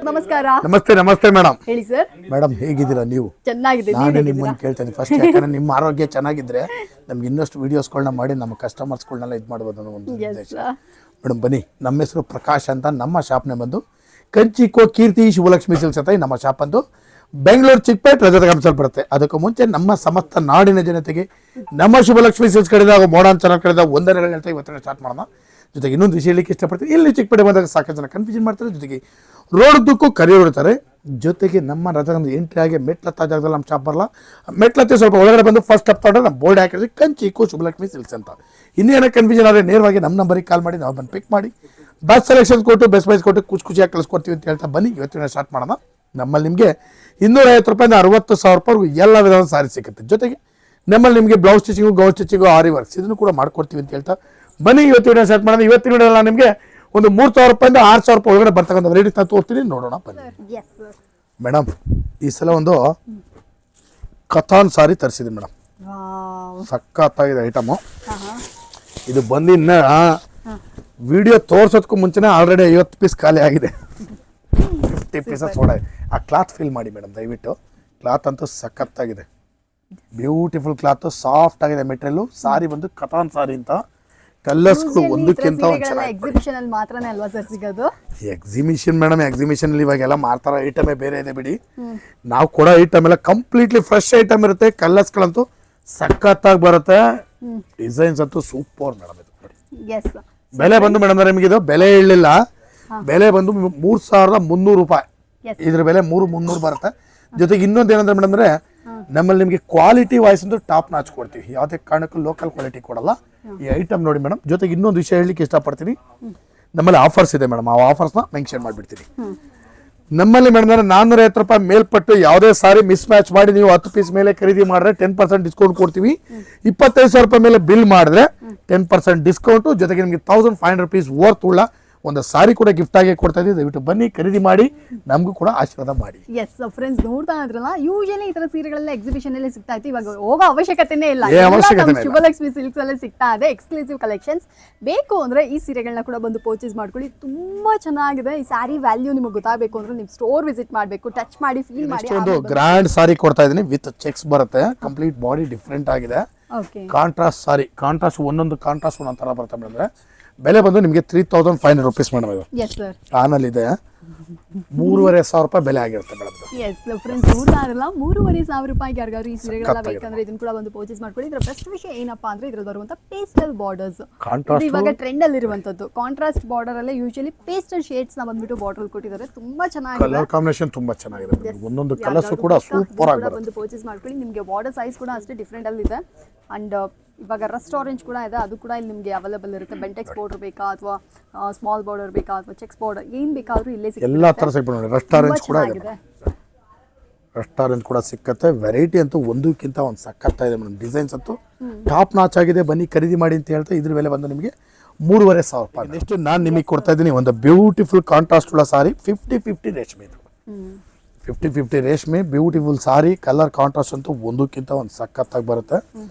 ನಮಸ್ಕಾರ. ನಮಸ್ತೆ ನಮಸ್ತೆ ಮೇಡಮ್. ಹೇಳಿ ಸರ್. ಮೇಡಮ್ ಹೇಗಿದ್ದೀರಾ ನೀವು? ಚೆನ್ನಾಗಿದ್ದೀನಿ. ನಾನು ನಿಮ್ಮನ್ನು ಕೇಳ್ತೇನೆ ಫಸ್ಟ್, ಯಾಕಂದ್ರೆ ನಿಮ್ಮ ಆರೋಗ್ಯ ಚೆನ್ನಾಗಿದ್ರೆ ನಮ್ಗೆ ಇನ್ನಷ್ಟು ವಿಡಿಯೋಸ್ಗಳನ್ನ ಮಾಡಿ ನಮ್ಮ ಕಸ್ಟಮರ್ಸ್ಗಳನ್ನೆಲ್ಲ ಇದು ಮಾಡ್ಬೋದು ಅನ್ನೋ ಒಂದು ಉದ್ದೇಶ. ಮೇಡಮ್ ಬನ್ನಿ, ನಮ್ಮ ಹೆಸರು ಪ್ರಕಾಶ್ ಅಂತ. ನಮ್ಮ ಶಾಪ್ನೇ ಬಂದು ಕಂಚಿಕೋ ಕೀರ್ತಿ ಶಿವಲಕ್ಷ್ಮಿ ಸಿಲ್ಕ್ಸ್ ಅಂತ ನಮ್ಮ ಶಾಪ್ ಅಂದು ಬೆಂಗಳೂರು ಚಿಕ್ಕಪೇಟೆ ರಜತ ಕಂಸಲ್ ಬರುತ್ತೆ. ಅದಕ್ಕೂ ಮುಂಚೆ ನಮ್ಮ ಸಮಸ್ತ ನಾಡಿನ ಜನತೆಗೆ ನಮ್ಮ ಶಿವಲಕ್ಷ್ಮಿ ಸಿಲ್ಕ್ಸ್ ಕಡೆದ ಹಾಗೂ ಮೋಡರ್ನ್ ಚಾನಲ್ ಕಡೆದ ವಂದನೆಗಳು ಹೇಳ್ತಾ ಇವತ್ತಿನ ಸ್ಟಾರ್ಟ್ ಮಾಡೋಣ. ಜೊತೆಗೆ ಇನ್ನೊಂದು ವಿಷಯ ಹೇಳಲಿಕ್ಕೆ ಇಷ್ಟಪಡ್ತೀನಿ. ಇಲ್ಲಿ ಚಿಕ್ಕಪೇಟೆ ಬಂದಾಗ ಸಾಕಷ್ಟು ಜನ ಕನ್ಫ್ಯೂಷನ್ ಮಾಡ್ತಾರೆ, ಜೊತೆಗೆ ರೋಡ್ದಕ್ಕೂ ಕರೆಯೋಡ್ತಾರೆ. ಜೊತೆಗೆ ನಮ್ಮ ರಜಾಗಂಧ ಎಂಟ್ರಿ ಆಗಿ ಮೆಟ್ಲತ್ತ ಜಾಗದಲ್ಲಿ ನಮ್ಮ ಶಾಪ್ ಬರಲ್ಲ, ಮೆಟ್ಲತ್ತೆ ಸ್ವಲ್ಪ ಒಳಗಡೆ ಬಂದು ಫಸ್ಟ್ ಅಪ್ ತೊಗೊಂಡ್ರೆ ನಮ್ಮ ಬೋರ್ಡ್ ಹಾಕಿದ್ರೆ ಕಂಚಿಕೋ ಶಿವಲಕ್ಷ್ಮಿ ಸಿಲ್ಕ್ಸ್ ಅಂತ. ಇನ್ನೇನೋ ಕನ್ಫ್ಯೂಷನ್ ಆದರೆ ನೇರವಾಗಿ ನಮ್ಮ ನಂಬರಿಗೆ ಕಾಲ್ ಮಾಡಿ ನಾವು ಬಂದು ಪಿಕ್ ಮಾಡಿ ಬೆಸ್ಟ್ ಸೆಲೆಕ್ಷನ್ ಕೊಟ್ಟು ಬೆಸ್ಟ್ ಪ್ರೈಸ್ ಕೊಟ್ಟು ಖುಷಿಯಾಗಿ ಕಳಿಸ್ಕೊಡ್ತೀವಿ ಅಂತ ಹೇಳ್ತಾ ಬನ್ನಿ ಇವತ್ತಿನ ಸ್ಟಾರ್ಟ್ ಮಾಡೋಣ. ನಮ್ಮಲ್ಲಿ ನಿಮಗೆ 250 ರೂಪಾಯಿಂದ 60,000 ರೂಪಾಯಿವರೆಗೂ ಎಲ್ಲ ವಿಧವಾದ ಸಾರಿ ಸಿಗುತ್ತೆ. ಜೊತೆಗೆ ನಮ್ಮಲ್ಲಿ ನಿಮಗೆ ಬ್ಲೌಸ್ ಸ್ಟಿಚಿಂಗು, ಗೌನ್ ಸ್ಟಿಚಿಂಗು, ಆರಿ ವರ್ಕ್ಸ್ ಇದನ್ನು ಕೂಡ ಮಾಡ್ಕೊಡ್ತೀವಿ ಅಂತ ಹೇಳ್ತಾ ಬನ್ನಿ ಇವತ್ತಿನ ಸ್ಟಾರ್ಟ್ ಮಾಡೋಣ. ಇವತ್ತಿನ ವಿಡಿಯೋಲ್ಲ ನಿಮಗೆ ಒಂದು 3,000 ರೂಪಾಯಿಂದ 6,000 ರೂಪಾಯಿ ಒಳಗಡೆ ಬರ್ತಕ್ಕಂಥ ವೆರೈಟೀಸ್ ನಾನು ತೋರಿಸ್ತೀನಿ, ನೋಡೋಣ ಬನ್ನಿ. ಮೇಡಮ್ ಈ ಸಲ ಒಂದು ಕಥಾನ್ ಸಾರಿ ತರಿಸಿದ್ದೀನಿ ಮೇಡಮ್, ಸಕ್ಕತ್ತಾಗಿದೆ ಐಟಮು. ಇದು ಬಂದಿನ್ನ ವಿಡಿಯೋ ತೋರ್ಸೋದಕ್ಕೂ ಮುಂಚೆನೇ ಆಲ್ರೆಡಿ 50 ಪೀಸ್ ಖಾಲಿ ಆಗಿದೆ. 50 ಪೀಸಸ್ ಹೊಡೆ. ಆ ಕ್ಲಾತ್ ಫೀಲ್ ಮಾಡಿ ಮೇಡಮ್ ದಯವಿಟ್ಟು. ಕ್ಲಾತ್ ಅಂತೂ ಸಖತ್ತಾಗಿದೆ, ಬ್ಯೂಟಿಫುಲ್ ಕ್ಲಾತ್, ಸಾಫ್ಟ್ ಆಗಿದೆ ಮೆಟೀರಿಯಲ್. ಸಾರಿ ಬಂದು ಕಥಾನ್ ಸಾರಿ ಅಂತ, ಕಲರ್ಸ್ಗಳು ಒಂದಕ್ಕಿಂತ ಎಕ್ಸಿಬಿಷನ್ ಮೇಡಮ್. ಎಕ್ಸಿಬಿಷನ್ ಇವಾಗೆಲ್ಲ ಮಾರ್ತಾರ ಐಟಮೇ ಬೇರೆ ಇದೆ ಬಿಡಿ. ನಾವು ಕೊಡೋ ಐಟಮ್ ಎಲ್ಲ ಕಂಪ್ಲೀಟ್ಲಿ ಫ್ರೆಶ್ ಐಟಮ್ ಇರುತ್ತೆ. ಕಲರ್ಸ್ಗಳಂತೂ ಸಖತ್ತಾಗಿ ಬರುತ್ತೆ, ಡಿಸೈನ್ಸ್ ಅಂತೂ ಸೂಪರ್ ಮೇಡಮ್. ಇದು ಬೆಲೆ ಬಂದು ಮೇಡಮ್ ನಿಮಗೆ ಇದು ಬೆಲೆ ಹೇಳಲಿಲ್ಲ, ಬೆಲೆ ಬಂದು 3,300 ರೂಪಾಯಿ. ಇದ್ರ ಬೆಲೆ 3,300 ಬರುತ್ತೆ. ಜೊತೆಗೆ ಇನ್ನೊಂದು ಏನಂದ್ರೆ ಮೇಡಮ್ ಅಂದ್ರೆ ನಮ್ಮಲ್ಲಿ ನಿಮಗೆ ಕ್ವಾಲಿಟಿ ವಾಯ್ಸ್ ಅಂದ್ರೆ ಟಾಪ್ ನಾಚ್ ಕೊಡ್ತೀವಿ, ಯಾವುದೇ ಕಾರಣಕ್ಕೂ ಲೋಕಲ್ ಕ್ವಾಲಿಟಿ ಕೊಡಲ್ಲ. ಈ ಐಟಮ್ ನೋಡಿ ಮೇಡಮ್. ಜೊತೆಗೆ ಇನ್ನೊಂದು ವಿಷಯ ಹೇಳಲಿಕ್ಕೆ ಇಷ್ಟಪಡ್ತೀನಿ, ನಮ್ಮಲ್ಲಿ ಆಫರ್ಸ್ ಇದೆ ಮೇಡಮ್. ಆ ಆಫರ್ಸ್ನ ಮೆನ್ಷನ್ ಮಾಡಿಬಿಡ್ತೀನಿ. ನಮ್ಮಲ್ಲಿ ಮೇಡಮ್ 450 ರೂಪಾಯಿ ಮೇಲ್ಪಟ್ಟು ಯಾವುದೇ ಸಾರಿ ಮಿಸ್ ಮ್ಯಾಚ್ ಮಾಡಿ ನೀವು 10 ಪೀಸ್ ಮೇಲೆ ಖರೀದಿ ಮಾಡಿದ್ರೆ 10% ಡಿಸ್ಕೌಂಟ್ ಕೊಡ್ತೀವಿ. 25,000 ರೂಪಾಯಿ ಮೇಲೆ ಬಿಲ್ ಮಾಡಿದ್ರೆ 10% ಡಿಸ್ಕೌಂಟು. ಜೊತೆಗೆ ನಿಮಗೆ 1,500 ರೂಪೀಸ್ ವರ್ತ್ ಉಳ್ಳ ಒಂದು ಸಾರಿ ಕೂಡ ಗಿಫ್ಟ್ ಆಗಿ ಕೊಡ್ತಾ ಇದ್ದೀವಿ. ದಯವಿಟ್ಟು ಬನ್ನಿ, ಖರೀದಿ ಮಾಡಿ, ನಮಗೂ ಕೂಡ ಆಶೀರ್ವಾದ ಮಾಡಿ. ಎಸ್ ಫ್ರೆಂಡ್ಸ್, ನೋಡ್ತಾ ಇದ್ರಲ್ಲ, ಯೂಶಲಿ ಈ ತರ ಸೀರೆಗಳೆಲ್ಲ ಎಕ್ಸಿಬಿಷನ್ ಅಲ್ಲಿ ಸಿಗ್ತಾ ಇತ್ತು. ಇವಾಗ ಹೋಗೋ ಅವಶ್ಯಕತೆನೇ ಇಲ್ಲ, ಶಿವಲಕ್ಷ್ಮಿ ಸಿಲ್ಕ್ಸ್ ಅಲ್ಲೇ ಸಿಗ್ತಾ ಇದೆ ಎಕ್ಸ್ಕ್ಲೂಸಿವ್ ಕಲೆಕ್ಷನ್ಸ್. ಬೇಕು ಅಂದ್ರೆ ಈ ಸೀರೆಗಳನ್ನ ಕೂಡ ಬಂದು ಪರ್ಚೇಸ್ ಮಾಡ್ಕೊಳ್ಳಿ, ತುಂಬಾ ಚೆನ್ನಾಗಿದೆ. ಈ ಸಾರಿ ವ್ಯಾಲ್ಯೂ ನಿಮಗೆ ಗೊತ್ತಾಗಬೇಕು ಅಂದ್ರೆ ನೀವು ಸ್ಟೋರ್ ವಿಸಿಟ್ ಮಾಡಬೇಕು, ಟಚ್ ಮಾಡಿ ಫೀಲ್ ಮಾಡಿ. ಒಂದು ಗ್ರ್ಯಾಂಡ್ ಸಾರಿ ಕೊಡ್ತಾ ಇದ್ದೀನಿ, ವಿತ್ ಚೆಕ್ಸ್ ಬರುತ್ತೆ, ಕಂಪ್ಲೀಟ್ ಬಾಡಿ ಡಿಫ್ರೆಂಟ್ ಆಗಿದೆ. ಕಾಂಟ್ರಾಸ್ಟ್ ಸಾರಿ, ಕಾಂಟ್ರಾಸ್ಟ್ ಒಂದೊಂದು ಕಾಂಟ್ರಾಸ್ಟ್ ಒಂದೊಂದು ತರ ಬರುತ್ತೆ ಮೇಡಮ್. ಬೆಲೆ ಬಂದು ನಿಮಗೆ 3,500 ರೂಪೀಸ್ ಮೇಡಮ್. ಇದು ಆನಲ್ಲಿ ಇದೆ, 3,500 ರೂಪಾಯಿ ಬೆಲೆ ಆಗಿರುತ್ತೆ ಮೇಡಮ್. ಎಸ್ ಫ್ರೆಂಡ್ಸ್, ನೋಡ್ತಾ ಇರಲ್ಲ, 3,500 ರೂಪಾಯಿಗೆ ಯಾರಿಗಾದ್ರು ಈ ಸೀರೆಗಳೆಲ್ಲ ಬೇಕಂದ್ರೆ ಇದನ್ನ ಕೂಡ ಒಂದು ಪರ್ಚೇಸ್ ಮಾಡ್ಕೊಳ್ಳಿ. ಇದರ ಬೆಸ್ಟ್ ವಿಷಯ ಏನಪ್ಪಾ ಅಂದ್ರೆ ಇದ್ರಲ್ಲಿ ಬರುವಂತ ಪೇಸ್ಟಲ್ ಬಾರ್ಡರ್ಸ್, ಇವಾಗ ಟ್ರೆಂಡ್ ಅಲ್ಲಿ ಇರುವಂತದ್ದು. ಕಾಂಟ್ರಾಸ್ಟ್ ಬಾರ್ಡರ್ ಅಲ್ಲೇ ಯೂಶಲಿ ಪೇಸ್ಟಲ್ ಶೇಡ್ಸ್ ನ ಬಂದ್ಬಿಟ್ಟು ಬಾರ್ಡರ್ ಕೊಟ್ಟಿದ್ದಾರೆ, ತುಂಬಾ ಚೆನ್ನಾಗಿದೆ. ಕಲರ್ ಕಾಂಬಿನೇಷನ್ ತುಂಬಾ ಚೆನ್ನಾಗಿದೆ, ಒಂದೊಂದು ಕಲರ್ಸ್ ಕೂಡ ಸೂಪರ್ ಆಗಿದೆ. ಒಂದು ಪರ್ಚೇಸ್ ಮಾಡ್ಕೊಳ್ಳಿ. ನಿಮಗೆ ಬಾರ್ಡರ್ ಸೈಜ್ ಕೂಡ ಅಷ್ಟೇ ಡಿಫ್ರೆಂಟ್ ಅಲ್ಲಿ ಇದೆ. ಅಂಡ್ ಇವಾಗ ರಸ್ಟ್ ಆರೆಂಜ್ ಕೂಡ ಇದೆ, ಅದು ಕೂಡ ಇಲ್ಲಿ ನಿಮಗೆ ಅವೈಲೇಬಲ್ ಇರುತ್ತೆ. ಬೆಂಟೆಕ್ಸ್ ಬಾರ್ಡರ್ ಬೇಕಾ ಅಥವಾ ಸ್ಮಾಲ್ ಬಾರ್ಡರ್ ಬೇಕಾ ಅಥವಾ ಚೆಕ್ಸ್ ಬಾರ್ಡರ್ ಏನ್ ಬೇಕಾದ್ರೂ ಇಲ್ಲೇ ಸಿಗುತ್ತೆ. ಎಲ್ಲಾ ತರ ಸಿಗುತ್ತೆ ನೋಡಿ. ರಸ್ಟ್ ಆರೆಂಜ್ ಕೂಡ ಇದೆ, ರಸ್ಟ್ ಆರೆಂಜ್ ಕೂಡ ಸಿಕ್ಕತ್ತೆ. ವೆರೈಟಿ ಅಂತೂ ಒಂದಕ್ಕಿಂತ ಒಂದು ಸಕ್ಕತ್ತಾಗಿದೆ ಮೇಡಮ್. ಡಿಸೈನ್ಸ್ ಅಂತೂ ಟಾಪ್ ನಾಚ್ ಆಗಿದೆ. ಬನ್ನಿ ಖರೀದಿ ಮಾಡಿ ಅಂತ ಹೇಳ್ತಾ ಇದ್ರ ಬೆಲೆ ಬಂದು ನಿಮಗೆ 3,500 ರೂಪಾಯಿ. ನೆಕ್ಸ್ಟ್ ನಾನು ನಿಮಗೆ ಕೊಡ್ತಾ ಇದ್ದೀನಿ ಒಂದು ಬ್ಯೂಟಿಫುಲ್ ಕಾಂಟ್ರಾಸ್ಟ್ ಉಳ್ಳ ಸಾರಿ, 50-50 ರೇಷ್ಮೆ. ಇದು 50-50 ರೇಷ್ಮೆ ಬ್ಯೂಟಿಫುಲ್ ಸಾರಿ. ಕಲರ್ ಕಾಂಟ್ರಾಸ್ಟ್ ಅಂತೂ ಒಂದಕ್ಕಿಂತ ಒಂದು ಸಕ್ಕತ್ತಾಗಿ ಬರುತ್ತೆ.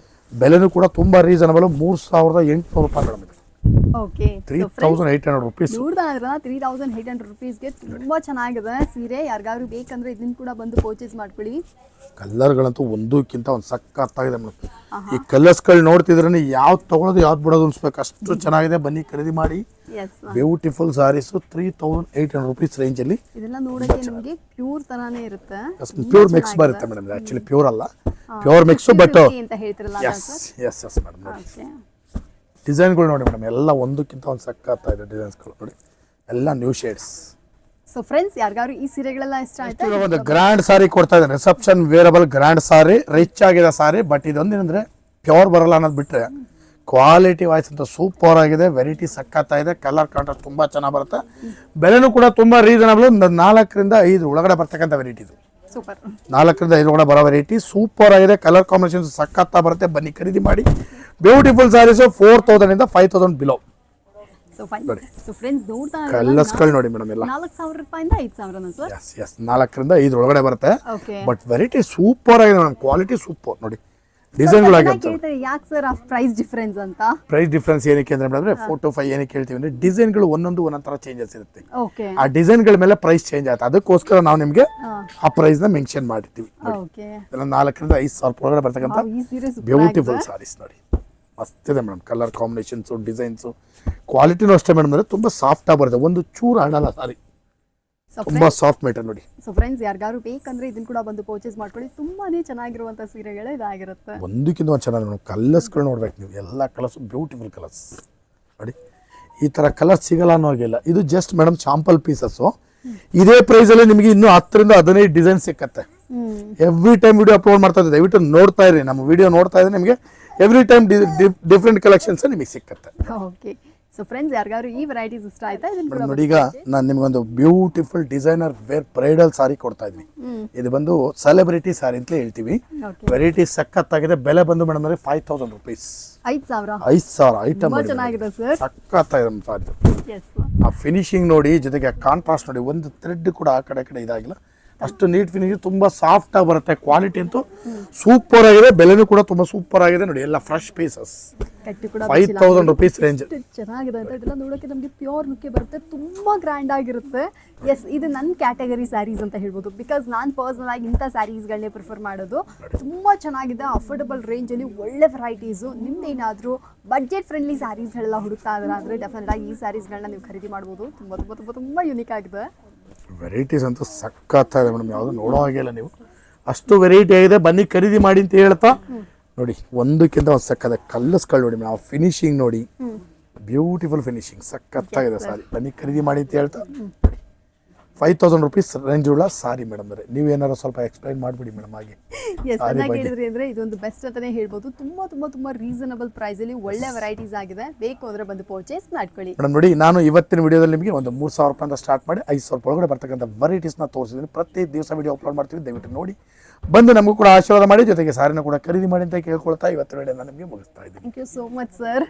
ಬೆಲೆನೂ ಕೂಡ ತುಂಬಾ ರೀಸನಬಲ್, 3,800 ರೂಪಾಯಿ ಮೇಡಮ್. ಇದು 3,800 ರೂಪೀಸ್. 3,800 ರೂಪೀಸ್ಗೆ ತುಂಬಾ ಚೆನ್ನಾಗಿದೆ ಸೀರೆ. ಯಾರಿಗಾದ್ರು ಬೇಕಂದ್ರೆ ಇದನ್ನ ಕೂಡ ಬಂದು ಪರ್ಚೇಸ್ ಮಾಡ್ಕೊಳ್ಳಿ. ಕಲರ್ಗಳಂತೂ ಒಂದಕ್ಕಿಂತ ಒಂದು ಸಕ್ಕತ್ತಾಗಿದೆ ಮೇಡಮ್. ಈ ಕಲರ್ಸ್ಗಳು ನೋಡ್ತಿದ್ರೆ ಯಾವ್ದು ತಗೊಳ್ಳೋದು ಯಾವ್ದು ಬಿಡೋದು ಅನ್ಸ್ಬೇಕು, ಅಷ್ಟು ಚೆನ್ನಾಗಿದೆ. ಬನ್ನಿ ಖರೀದಿ ಮಾಡಿ. ಬ್ಯೂಟಿಫುಲ್ ಸಾರೀಸ್ 3,800 ರೂಪೀಸ್ ರೇಂಜ್ ಅಲ್ಲಿ. ಇದೆಲ್ಲ ನೋಡಕ್ಕೆ ನಿಮಗೆ ಪ್ಯೂರ್ ತರಾನೇ ಇರುತ್ತೆ, ಪ್ಯೂರ್ ಮಿಕ್ಸ್ ಬರುತ್ತೆ ಮೇಡಮ್. ಆಕ್ಚುಲಿ ಪ್ಯೂರ್ ಅಲ್ಲ, ಪ್ಯೂರ್ ಮಿಕ್ಸ್. ಬಟ್ ಅಂತ ಹೇಳ್ತಿರಲ್ಲ, ಎಸ್ ಮೇಡಮ್. ನೋಡಿ ಡಿಸೈನ್ಗಳು ನೋಡಿ ಮೇಡಮ್, ಎಲ್ಲ ಒಂದಕ್ಕಿಂತ ಒಂದು ಸಕ್ಕತ್ತಾಗಿದೆ ಡಿಸೈನ್ಸ್ಗಳು ನೋಡಿ, ಎಲ್ಲ ನ್ಯೂ ಶೇಡ್ಸ್. ಸೊ ಫ್ರೆಂಡ್ಸ್, ಯಾರಿಗಾದ್ರು ಈ ಸೀರೆಗಳೆಲ್ಲ ಇಷ್ಟ ಆಯ್ತು, ಒಂದು ಗ್ರ್ಯಾಂಡ್ ಸಾರಿ ಕೊಡ್ತಾ ಇದ್ದಾರೆ. ರಿಸೆಪ್ಷನ್ ವೇರಬಲ್ ಗ್ರ್ಯಾಂಡ್ ಸಾರಿ, ರಿಚ್ ಆಗಿದೆ ಸಾರಿ. ಬಟ್ ಇದೊಂದೇನಂದ್ರೆ ಪ್ಯೂರ್ ಬರಲ್ಲ ಅನ್ನೋದು ಬಿಟ್ಟರೆ ಕ್ವಾಲಿಟಿ ವಾಯ್ಸ್ ಅಂತ ಸೂಪರ್ ಆಗಿದೆ. ವೆರೈಟಿ ಸಕ್ಕತ್ತಾಗಿದೆ. ಕಲರ್ ಕಾಂಟ್ರಾಸ್ಟ್ ತುಂಬಾ ಚೆನ್ನಾಗಿ ಬರುತ್ತೆ. ಬೆಲೆನೂ ಕೂಡ ತುಂಬಾ ರೀಸನಬಲ್. 4ರಿಂದ 5 ಒಳಗಡೆ ಬರ್ತಕ್ಕಂಥ ವೆರೈಟಿ ಇದು. 4ರಿಂದ 5 ಒಳಗಡೆ ಬರೋ ವೆರೈಟಿ ಸೂಪರ್ ಆಗಿದೆ. ಕಲರ್ ಕಾಂಬಿನೇಷನ್ ಸಕ್ಕತ್ತ ಬರುತ್ತೆ. ಬನ್ನಿ ಖರೀದಿ ಮಾಡಿ. ಬ್ಯೂಟಿಫುಲ್ ಸಾರೀಸ್ 4,000 ಇಂದ 5,000 ಬಿಲೋ. ಕಲರ್ಸ್ಗಳು ನೋಡಿ ಮೇಡಮ್, ಎಲ್ಲ 4,000 ರೂಪಾಯಿಂದ 5,000 ಸರ್. ಎಸ್ 4ರಿಂದ 5 ಒಳಗಡೆ ಬರುತ್ತೆ. ಬಟ್ ವೆರೈಟಿ ಸೂಪರ್ ಆಗಿದೆ ಮೇಡಮ್, ಕ್ವಾಲಿಟಿ ಸೂಪರ್ ನೋಡಿ. ಡಿಸೈನ್ಗಳಾಗಿ ಕೇಳ್ತಾರೆ ಯಾಕೆ ಸರ್ ಆ ಪ್ರೈಸ್ ಡಿಫರೆನ್ಸ್ ಅಂತ. ಪ್ರೈಸ್ ಡಿಫ್ರೆನ್ಸ್ ಏನಕ್ಕೆ ಅಂದ್ರೆ ಮೇಡಮ್ 4 to 5 ಏನಕ್ಕೆ ಹೇಳ್ತೀವಿ ಅಂದ್ರೆ ಡಿಸೈನ್ಗಳು ಒಂದೊಂದು ತರ ಚೇಂಜಸ್ ಇರುತ್ತೆ. ಓಕೆ ಆ ಡಿಸೈನ್ಗಳ ಮೇಲೆ ಪ್ರೈಸ್ ಚೇಂಜ್ ಆಗುತ್ತೆ. ಅದಕ್ಕೋಸ್ಕರ ನಾವು ನಿಮಗೆ ಆ ಪ್ರೈಸ್ ನ ಮೆನ್ಷನ್ ಮಾಡಿರ್ತೀವಿ. ಓಕೆ 4,000 ರಿಂದ 5,000 ಒಳಗಡೆ ಬರ್ತಕ್ಕಂಥ ಈ ಸೀರೆ super ಬ್ಯೂಟಿಫುಲ್ ಸಾರೀಸ್ ನೋಡಿ, ಮಸ್ತ್ ಇದೆ ಮೇಡಮ್. ಕಲರ್ ಕಾಂಬಿನೇಷನ್ಸ್, ಡಿಸೈನ್ಸ್, ಕ್ವಾಲಿಟಿನೂ ಅಷ್ಟೇ ಮೇಡಮ್. ಅಂದ್ರೆ ತುಂಬಾ ಸಾಫ್ಟ್ ಆಗಿ ಬರುತ್ತೆ, ಒಂದು ಚೂರು ಹಣ್ಣಲ್ಲ ಸಾರಿ, ತುಂಬಾ ಸಾಫ್ಟ್ ಮೆಟೀರಿಯಲ್ ನೋಡಿ. ಸೊ ಫ್ರೆಂಡ್ಸ್ ಯಾರಿಗಾರು ಬೇಕಂದ್ರೆ ಇದನ್ನ ಕೂಡ ಬಂದು ಪರ್ಚೇಸ್ ಮಾಡ್ಕೊಳ್ಳಿ. ತುಂಬಾನೇ ಚೆನ್ನಾಗಿರುವಂತ ಸೀರೆಗಳೇ ಇದಾಗಿರುತ್ತೆ. ಒಂದಕ್ಕಿಂತ ಒಂದು ಚೆನ್ನಾಗಿ ನೋಡಿ. ಕಲರ್ಸ್ಗಳು ನೋಡ್ಬೇಕು ನೀವು, ಎಲ್ಲ ಕಲರ್ಸ್ ಬ್ಯೂಟಿಫುಲ್ ಕಲರ್ಸ್ ನೋಡಿ. ಈ ತರ ಕಲರ್ ಸಿಗಲ್ಲ ಅನ್ನೋ ಹಾಗಿಲ್ಲ. ಇದು ಜಸ್ಟ್ ಮೇಡಮ್ ಶಾಂಪಲ್ ಪೀಸಸ್. ಇದೇ ಪ್ರೈಸ್ ಅಲ್ಲಿ ನಿಮಗೆ ಇನ್ನೂ 10 ರಿಂದ 15 ಡಿಸೈನ್ ಸಿಕ್ಕತ್ತೆ. ಎವ್ರಿ ಟೈಮ್ ವಿಡಿಯೋ ಅಪ್ಲೋಡ್ ಮಾಡ್ತಾ ಇದ್ದೆ, ದಯವಿಟ್ಟು ನೋಡ್ತಾ ಇರಿ. ನಮ್ಮ ವಿಡಿಯೋ ನೋಡ್ತಾ ಇದ್ರೆ ನಿಮಗೆ ಎವ್ರಿ ಟೈಮ್ ಡಿಫ್ರೆಂಟ್ ಕಲೆಕ್ಷನ್ಸ್ ನಿಮಗೆ ಸಿಕ್ಕತ್ತೆ. ಓಕೆ ಸೊ ಫ್ರೆಂಡ್ಸ್ ಯಾರಿಗಾರು ಈ ವೆರೈಟೀಸ್ ಇಷ್ಟ ಆಯ್ತಾ ಇದನ್ನ ಕೂಡ ನೋಡಿ. ಈಗ ನಾನು ನಿಮ್ಗೊಂದು ಬ್ಯೂಟಿಫುಲ್ ಡಿಸೈನರ್ ವೇರ್ ಬ್ರೈಡಲ್ ಸಾರಿ ಕೊಡ್ತಾ ಇದ್ವಿ. ಇದು ಬಂದು ಸೆಲೆಬ್ರಿಟಿ ಸಾರಿ ಅಂತ ಹೇಳ್ತೀವಿ. ವೆರೈಟಿ ಸಖತ್ತಾಗಿದೆ. ಬೆಲೆ ಬಂದು ಮೇಡಮ್ ಅಂದ್ರೆ 5,000 rupees. 5,000 ಐಟಮ್ ಚೆನ್ನಾಗಿದೆ ಸರ್. ಸಖತ್ತಾಗಿದೆ ಸಾರಿ. ಆ ಫಿನಿಶಿಂಗ್ ನೋಡಿ, ಜೊತೆಗೆ ಕಾಂಟ್ರಾಸ್ಟ್ ನೋಡಿ. ಒಂದು ಥ್ರೆಡ್ ಕೂಡ ಆ ಕಡೆ ಇದಾಗಿಲ್ಲ, ಅಷ್ಟು ನೀಟ್ ಫಿನಿಶಿಂಗ್, ತುಂಬಾ ಸಾಫ್ಟ್ ಆಗಿ ಬರುತ್ತೆ. ಕ್ವಾಲಿಟಿ ಅಂತೂ ಸೂಪರ್ ಆಗಿದೆ, ಬೆಲೆನೂ ಕೂಡ ತುಂಬಾ ಸೂಪರ್ ಆಗಿದೆ ನೋಡಿ. ಎಲ್ಲ ಫ್ರೆಶ್ ಪೀಸಸ್, 5,000 rupees ರೇಂಜ್. ಚೆನ್ನಾಗಿದೆ ಅಂತ ಇದೆಲ್ಲ ನೋಡೋಕೆ ನಮಗೆ ಪ್ಯೂರ್ ಲುಕ್ ಬರುತ್ತೆ, ತುಂಬಾ ಗ್ರ್ಯಾಂಡ್ ಆಗಿರುತ್ತೆ. ಎಸ್, ಇದು ನನ್ನ ಕ್ಯಾಟಗರಿ ಸ್ಯಾರೀಸ್ ಅಂತ ಹೇಳ್ಬೋದು. ಬಿಕಾಸ್ ನಾನು ಪರ್ಸನಲ್ ಆಗಿ ಇಂಥ ಸ್ಯಾರೀಸ್ಗಳನ್ನೇ ಪ್ರಿಫರ್ ಮಾಡೋದು. ತುಂಬಾ ಚೆನ್ನಾಗಿದೆ, ಅಫೋರ್ಡಬಲ್ ರೇಂಜ್ ಅಲ್ಲಿ ಒಳ್ಳೆ ವೆರೈಟೀಸು. ನಿಮ್ದೇನಾದ್ರೂ ಬಡ್ಜೆಟ್ ಫ್ರೆಂಡ್ಲಿ ಸ್ಯಾರೀಸ್ಗಳೆಲ್ಲ ಹುಡುಕ್ತಾ ಇದ್ದಾರೆ ಅಂದ್ರೆ ಡೆಫಿನೆಟ್ ಆಗಿ ಈ ಸ್ಯಾರೀಸ್ಗಳನ್ನ ನೀವು ಖರೀದಿ ಮಾಡ್ಬೋದು. ತುಂಬಾ ತುಂಬಾ ತುಂಬಾ ತುಂಬಾ ಯೂನಿಕ್ ಆಗಿದೆ. ವೆರೈಟೀಸ್ ಅಂತೂ ಸಖತ್ತಾಗಿದೆ ಮೇಡಮ್, ಯಾವುದು ನೋಡೋ ಹಾಗಿಲ್ಲ ನೀವು, ಅಷ್ಟು ವೆರೈಟಿ ಆಗಿದೆ. ಬನ್ನಿ ಖರೀದಿ ಮಾಡಿ ಅಂತ ಹೇಳ್ತಾ ನೋಡಿ. ಒಂದಕ್ಕಿಂತ ಒಂದು ಸಕ್ಕದ ಕಲರ್ಸ್ಗಳು ನೋಡಿ ಮೇಡಮ್, ಫಿನಿಶಿಂಗ್ ನೋಡಿ, ಬ್ಯೂಟಿಫುಲ್ ಫಿನಿಶಿಂಗ್, ಸಖತ್ತಾಗಿದೆ ಸಾರಿ. ಬನ್ನಿ ಖರೀದಿ ಮಾಡಿ ಅಂತ ಹೇಳ್ತಾ 5,000 rupees ರೇಂಜ್ ಉಳ್ಳ ಸಾರಿ ಮೇಡಮ್. ನೀವು ಏನಾರು ಸ್ವಲ್ಪ ಎಕ್ಸ್ಪ್ಲೈನ್ ಮಾಡಿಬಿಡಿ ಮೇಡಮ್. ಹಾಗೆ ಹೇಳಿದ್ರಿ ಅಂದ್ರೆ ಇದೊಂದು ಬೆಸ್ಟ್ ಅಂತಾನೆ ಹೇಳ್ಬೋದು. ತುಂಬಾ ತುಂಬಾ ತುಂಬಾ ರೀಸನಬಲ್ ಪ್ರೈಸ್ ಅಲ್ಲಿ ಒಳ್ಳೆ ವೆರೈಟೀಸ್ ಆಗಿದೆ. ಬೇಕು ಅಂದ್ರೆ ಬಂದು ಪರ್ಚೇಸ್ ಮಾಡ್ಕೊಳ್ಳಿ ಮೇಡಮ್. ನೋಡಿ, ನಾನು ಇವತ್ತಿನ ವಿಡಿಯೋದಲ್ಲಿ ನಿಮಗೆ ಒಂದು 3,000 ರೂಪಾಯಿಂದ ಸ್ಟಾರ್ಟ್ ಮಾಡಿ 5,000 ಒಳಗಡೆ ಬರ್ತಕ್ಕಂಥ ವೆರೈಟೀಸ್ನ ತೋರಿಸಿದ್ದೀನಿ. ಪ್ರತಿ ದಿವಸ ವಿಡಿಯೋ ಅಪ್ಲೋಡ್ ಮಾಡ್ತೀವಿ, ದಯವಿಟ್ಟು ನೋಡಿ ಬಂದು ನಮಗೂ ಕೂಡ ಆಶೀರ್ವಾದ ಮಾಡಿ, ಜೊತೆಗೆ ಸಾರಿನ ಕೂಡ ಖರೀದಿ ಮಾಡಿ ಅಂತ ಕೇಳ್ಕೊಳ್ತಾ ಇವತ್ತಿನ ವಿಡಿಯೋನ ನಿಮಗೆ ಮುಗಿಸ್ತಾ ಇದ್ದೀನಿ. Thank you so much sir.